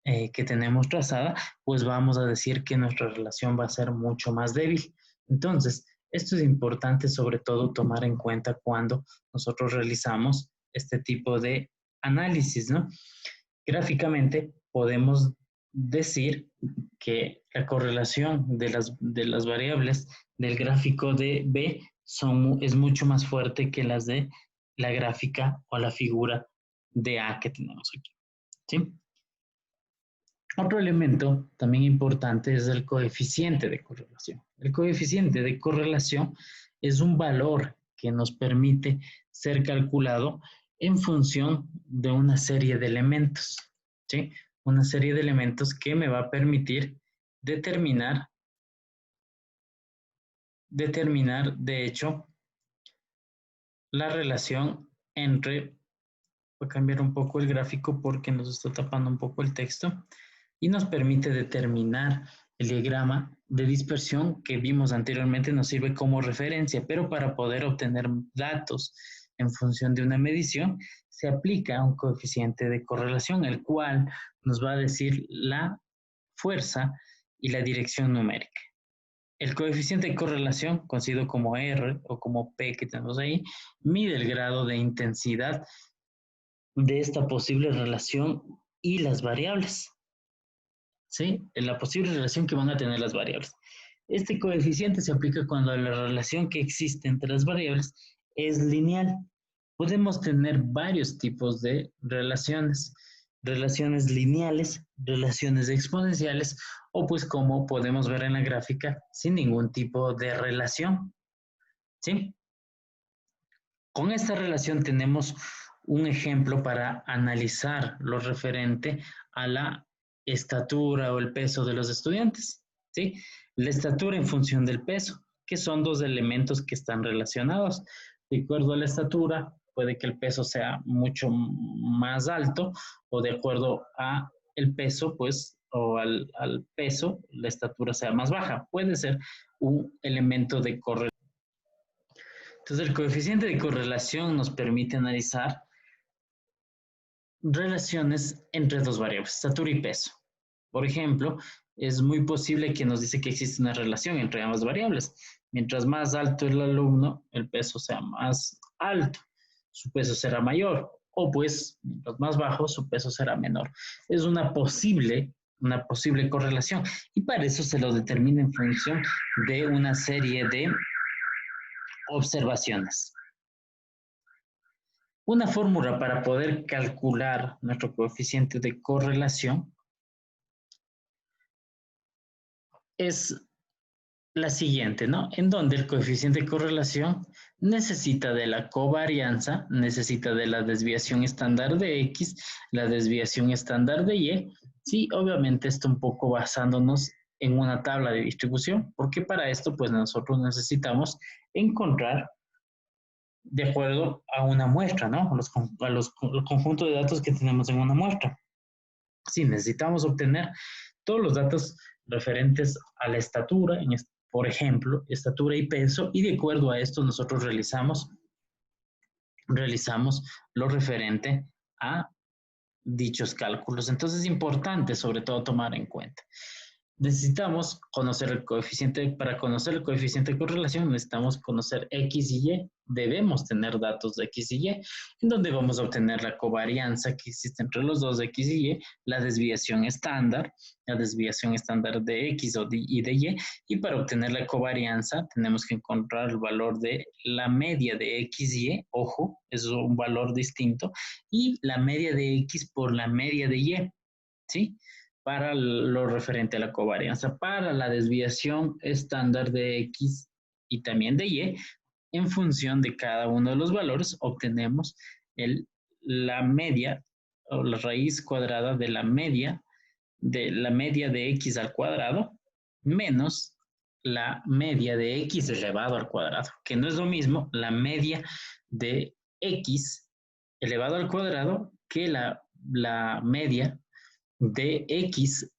que tenemos trazada, pues vamos a decir que nuestra relación va a ser mucho más débil. Entonces, esto es importante sobre todo tomar en cuenta cuando nosotros realizamos este tipo de análisis, ¿no? Gráficamente podemos decir que la correlación de las variables del gráfico de B es mucho más fuerte que las de la gráfica o la figura de A que tenemos aquí, ¿sí? Otro elemento también importante es el coeficiente de correlación. El coeficiente de correlación es un valor que nos permite ser calculado en función de una serie de elementos, ¿sí? Una serie de elementos que me va a permitir determinar, de hecho, la relación entre, voy a cambiar un poco el gráfico porque nos está tapando un poco el texto, y nos permite determinar el diagrama de dispersión que vimos anteriormente, nos sirve como referencia, pero para poder obtener datos en función de una medición, se aplica un coeficiente de correlación, el cual nos va a decir la fuerza y la dirección numérica. El coeficiente de correlación, conocido como R o como P que tenemos ahí, mide el grado de intensidad de esta posible relación y las variables. ¿Sí? La posible relación que van a tener las variables. Este coeficiente se aplica cuando la relación que existe entre las variables es lineal. Podemos tener varios tipos de relaciones lineales, relaciones exponenciales, o pues como podemos ver en la gráfica, sin ningún tipo de relación. ¿Sí? Con esta relación tenemos un ejemplo para analizar lo referente a la estatura o el peso de los estudiantes, ¿sí? La estatura en función del peso, que son dos elementos que están relacionados. De acuerdo a la estatura, puede que el peso sea mucho más alto, o de acuerdo a el peso, pues, o al peso, la estatura sea más baja. Puede ser un elemento de correlación. Entonces, el coeficiente de correlación nos permite analizar relaciones entre dos variables, estatura y peso. Por ejemplo, es muy posible que nos dice que existe una relación entre ambas variables. Mientras más alto el alumno, el peso sea más alto, su peso será mayor, o pues, mientras más bajo, su peso será menor. Es una posible correlación, y para eso se lo determina en función de una serie de observaciones. Una fórmula para poder calcular nuestro coeficiente de correlación es la siguiente, ¿no? En donde el coeficiente de correlación necesita de la covarianza, necesita de la desviación estándar de X, la desviación estándar de Y. Sí, obviamente esto un poco basándonos en una tabla de distribución, porque para esto pues nosotros necesitamos encontrar de acuerdo a una muestra, ¿no? Al conjunto de datos que tenemos en una muestra. Sí, necesitamos obtener todos los datos referentes a la estatura, por ejemplo, estatura y peso, y de acuerdo a esto nosotros realizamos lo referente a dichos cálculos. Entonces es importante sobre todo tomar en cuenta. Necesitamos conocer el coeficiente, para conocer el coeficiente de correlación necesitamos conocer X y Y, debemos tener datos de X y Y, en donde vamos a obtener la covarianza que existe entre los dos de X y Y, la desviación estándar de X y de Y para obtener la covarianza tenemos que encontrar el valor de la media de X y Y, ojo, es un valor distinto, y la media de X por la media de Y, ¿sí? Para lo referente a la covarianza, para la desviación estándar de X y también de Y, en función de cada uno de los valores, obtenemos la media o la raíz cuadrada de la media de X al cuadrado menos la media de x elevado al cuadrado, que no es lo mismo la media de x elevado al cuadrado que la media de x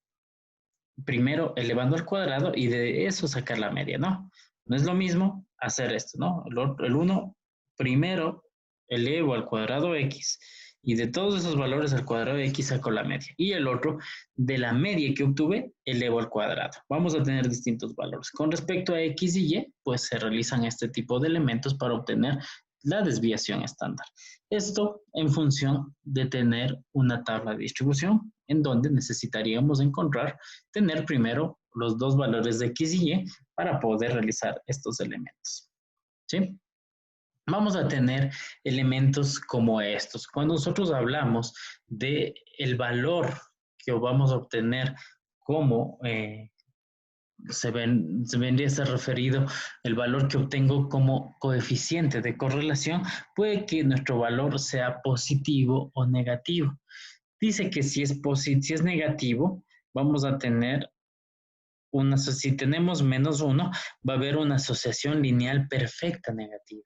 primero elevando al cuadrado y de eso sacar la media, ¿no? No es lo mismo hacer esto, ¿no? El 1 primero elevo al cuadrado x y de todos esos valores al cuadrado de x saco la media. Y el otro, de la media que obtuve, elevo al cuadrado. Vamos a tener distintos valores. Con respecto a x y y, pues se realizan este tipo de elementos para obtener la desviación estándar. Esto en función de tener una tabla de distribución en donde necesitaríamos tener primero los dos valores de x y y para poder realizar estos elementos. ¿Sí? Vamos a tener elementos como estos. Cuando nosotros hablamos de el valor que vamos a obtener como vendría a ser referido el valor que obtengo como coeficiente de correlación, puede que nuestro valor sea positivo o negativo. Dice que si es negativo, vamos a tener si tenemos -1, va a haber una asociación lineal perfecta negativa.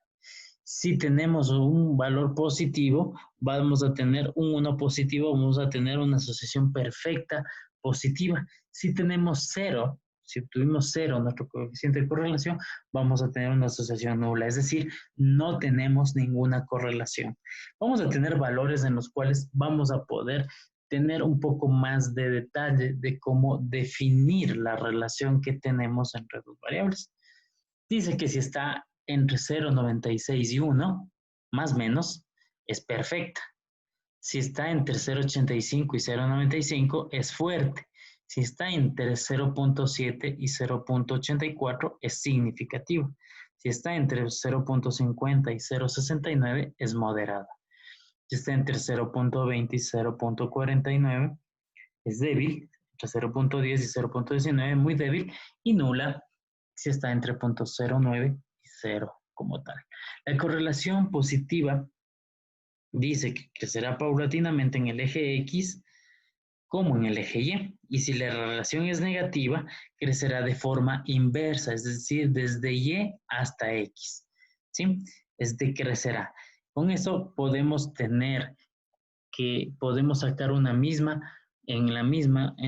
Si tenemos un valor positivo, vamos a tener un 1 positivo, vamos a tener una asociación perfecta positiva. Si tenemos 0, si obtuvimos 0 nuestro coeficiente de correlación, vamos a tener una asociación nula, es decir, no tenemos ninguna correlación. Vamos a tener valores en los cuales vamos a poder tener un poco más de detalle de cómo definir la relación que tenemos entre dos variables. Dice que si está entre 0,96 y 1, más o menos, es perfecta. Si está entre 0,85 y 0,95, es fuerte. Si está entre 0,7 y 0,84, es significativo. Si está entre 0,50 y 0,69, es moderada. Si está entre 0,20 y 0,49, es débil. Entre 0,10 y 0,19, muy débil. Y nula si está entre 0,09 y 0 como tal. La correlación positiva dice que crecerá paulatinamente en el eje X como en el eje Y. Y si la relación es negativa, crecerá de forma inversa, es decir, desde Y hasta X. ¿Sí? Es decrecerá. Con eso podemos sacar en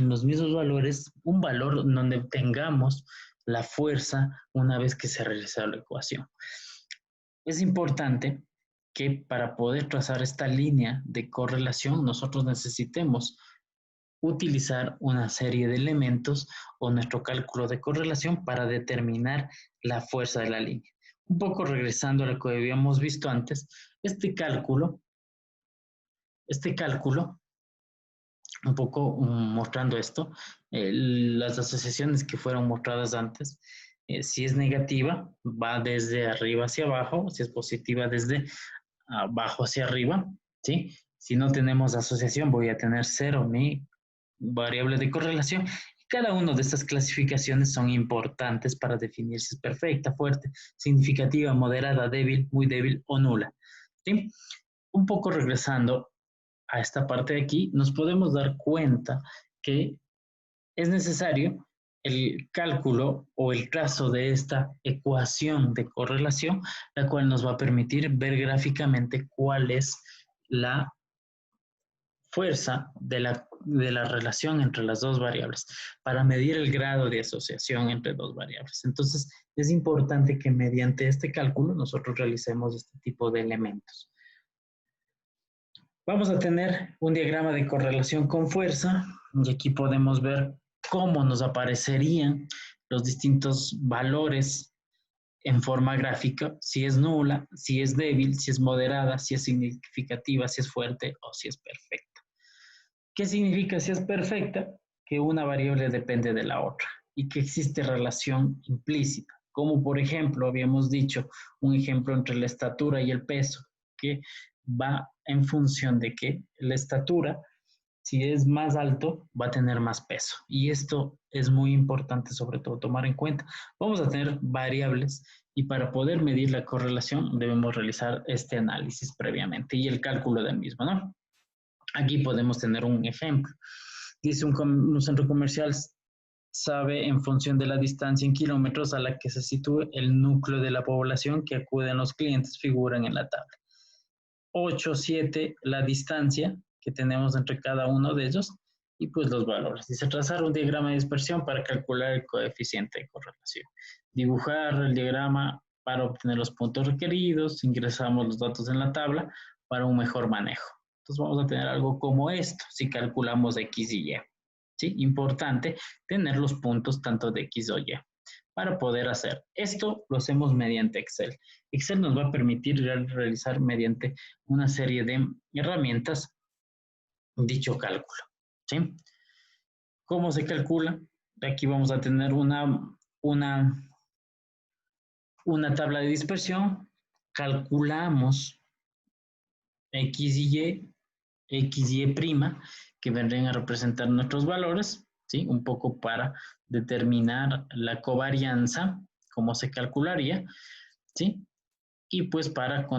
los mismos valores, un valor donde tengamos la fuerza una vez que se realiza la ecuación. Es importante que para poder trazar esta línea de correlación nosotros necesitemos utilizar una serie de elementos o nuestro cálculo de correlación para determinar la fuerza de la línea. Un poco regresando a lo que habíamos visto antes, este cálculo, un poco mostrando esto, las asociaciones que fueron mostradas antes, si es negativa, va desde arriba hacia abajo, si es positiva, desde abajo hacia arriba, ¿sí? Si no tenemos asociación, voy a tener 0, mi variable de correlación. Cada una de estas clasificaciones son importantes para definir si es perfecta, fuerte, significativa, moderada, débil, muy débil o nula, ¿sí? Un poco regresando a esta parte de aquí, nos podemos dar cuenta que es necesario el cálculo o el trazo de esta ecuación de correlación, la cual nos va a permitir ver gráficamente cuál es la fuerza de la relación entre las dos variables para medir el grado de asociación entre dos variables. Entonces, es importante que mediante este cálculo nosotros realicemos este tipo de elementos. Vamos a tener un diagrama de correlación con fuerza y aquí podemos ver cómo nos aparecerían los distintos valores en forma gráfica, si es nula, si es débil, si es moderada, si es significativa, si es fuerte o si es perfecta. ¿Qué significa si es perfecta? Que una variable depende de la otra y que existe relación implícita, como por ejemplo habíamos dicho un ejemplo entre la estatura y el peso, que va en función de que la estatura, si es más alto, va a tener más peso. Y esto es muy importante sobre todo tomar en cuenta. Vamos a tener variables y para poder medir la correlación debemos realizar este análisis previamente y el cálculo del mismo, ¿no? Aquí podemos tener un ejemplo. Dice un centro comercial sabe en función de la distancia en kilómetros a la que se sitúe el núcleo de la población que acuden los clientes figuran en la tabla. 8, 7, la distancia que tenemos entre cada uno de ellos y pues los valores. Dice trazar un diagrama de dispersión para calcular el coeficiente de correlación. Dibujar el diagrama para obtener los puntos requeridos, ingresamos los datos en la tabla para un mejor manejo. Entonces vamos a tener algo como esto, si calculamos X y Y. ¿Sí? Importante tener los puntos tanto de X o Y. Para poder hacer esto, lo hacemos mediante Excel. Excel nos va a permitir realizar mediante una serie de herramientas dicho cálculo. ¿Sí? ¿Cómo se calcula? Aquí vamos a tener una tabla de dispersión. Calculamos X y Y', que vendrían a representar nuestros valores, ¿sí? Un poco para determinar la covarianza, cómo se calcularía, ¿sí? Y pues para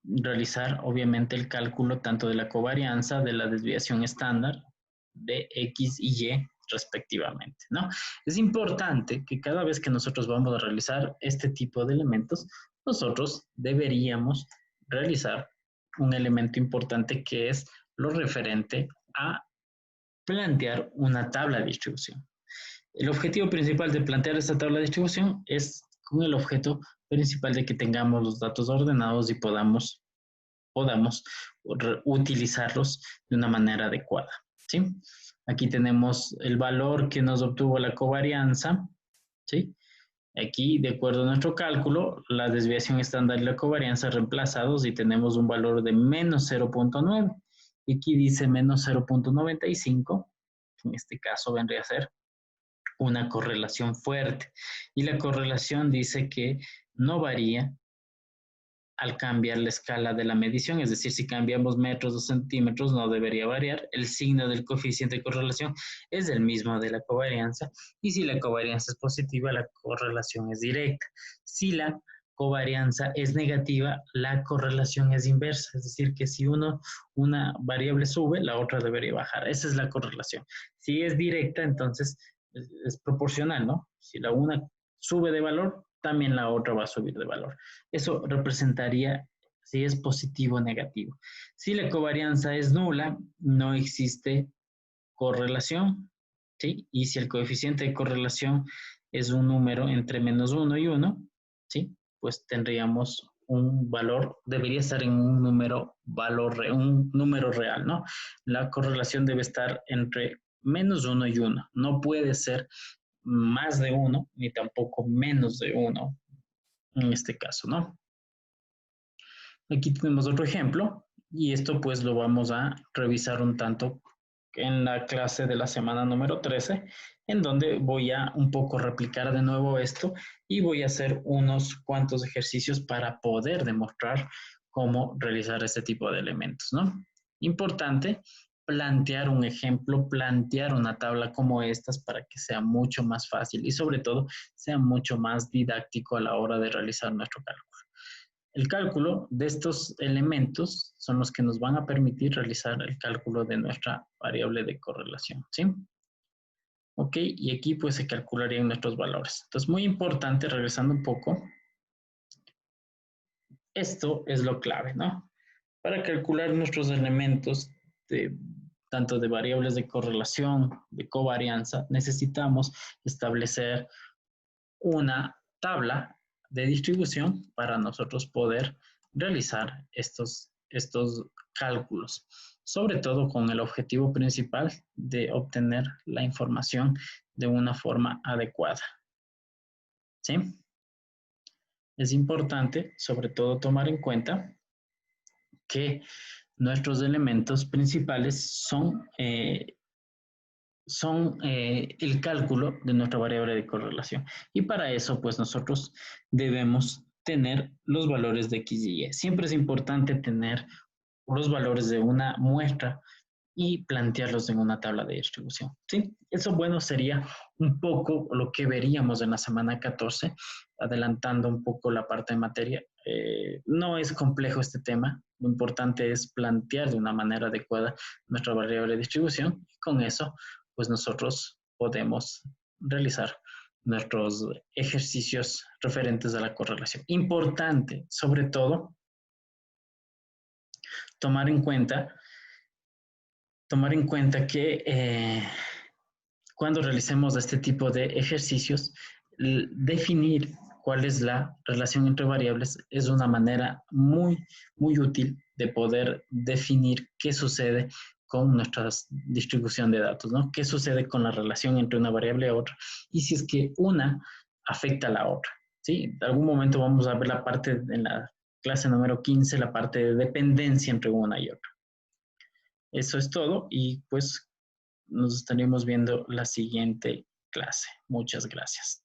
realizar obviamente el cálculo tanto de la covarianza, de la desviación estándar, de X y Y respectivamente, ¿no? Es importante que cada vez que nosotros vamos a realizar este tipo de elementos, nosotros deberíamos realizar un elemento importante que es lo referente a plantear una tabla de distribución. El objetivo principal de plantear esta tabla de distribución es con el objeto principal de que tengamos los datos ordenados y podamos utilizarlos de una manera adecuada, ¿sí? Aquí tenemos el valor que nos obtuvo la covarianza, ¿sí? Aquí, de acuerdo a nuestro cálculo, la desviación estándar y la covarianza reemplazados y tenemos un valor de menos 0.9. Y aquí dice menos 0.95, que en este caso vendría a ser una correlación fuerte. Y la correlación dice que no varía al cambiar la escala de la medición, es decir, si cambiamos metros o centímetros no debería variar, el signo del coeficiente de correlación es el mismo de la covarianza y si la covarianza es positiva, la correlación es directa. Si la covarianza es negativa, la correlación es inversa, es decir, que si una variable sube, la otra debería bajar. Esa es la correlación. Si es directa, entonces es proporcional, ¿no? Si la una sube de valor, también la otra va a subir de valor. Eso representaría si es positivo o negativo. Si la covarianza es nula, no existe correlación, ¿sí? Y si el coeficiente de correlación es un número entre menos 1 y 1, ¿sí? Pues tendríamos un valor, debería estar en un número real, ¿no? La correlación debe estar entre menos 1 y 1. No puede ser más de 1, ni tampoco menos de 1 en este caso, ¿no? Aquí tenemos otro ejemplo y esto pues lo vamos a revisar un tanto en la clase de la semana número 13, en donde voy a un poco replicar de nuevo esto y voy a hacer unos cuantos ejercicios para poder demostrar cómo realizar este tipo de elementos, ¿no? Importante plantear un ejemplo, plantear una tabla como estas para que sea mucho más fácil y sobre todo sea mucho más didáctico a la hora de realizar nuestro cálculo. El cálculo de estos elementos son los que nos van a permitir realizar el cálculo de nuestra variable de correlación, ¿sí? Ok, y aquí pues se calcularían nuestros valores. Entonces, muy importante, regresando un poco, esto es lo clave, ¿no? Para calcular nuestros elementos tanto de variables de correlación, de covarianza, necesitamos establecer una tabla de distribución para nosotros poder realizar estos cálculos, sobre todo con el objetivo principal de obtener la información de una forma adecuada. ¿Sí? Es importante, sobre todo, tomar en cuenta que nuestros elementos principales son el cálculo de nuestra variable de correlación. Y para eso, pues nosotros debemos tener los valores de X y Y. Siempre es importante tener los valores de una muestra y plantearlos en una tabla de distribución. ¿Sí? Eso, bueno, sería un poco lo que veríamos en la semana 14, adelantando un poco la parte de materia. No es complejo este tema, lo importante es plantear de una manera adecuada nuestra variable de distribución y con eso pues nosotros podemos realizar nuestros ejercicios referentes a la correlación. Importante, sobre todo, tomar en cuenta que cuando realicemos este tipo de ejercicios, definir cuál es la relación entre variables es una manera muy, muy útil de poder definir qué sucede con nuestra distribución de datos, ¿no? ¿Qué sucede con la relación entre una variable y otra? Y si es que una afecta a la otra, ¿sí? En algún momento vamos a ver la parte, en la clase número 15, la parte de dependencia entre una y otra. Eso es todo y pues nos estaremos viendo la siguiente clase. Muchas gracias.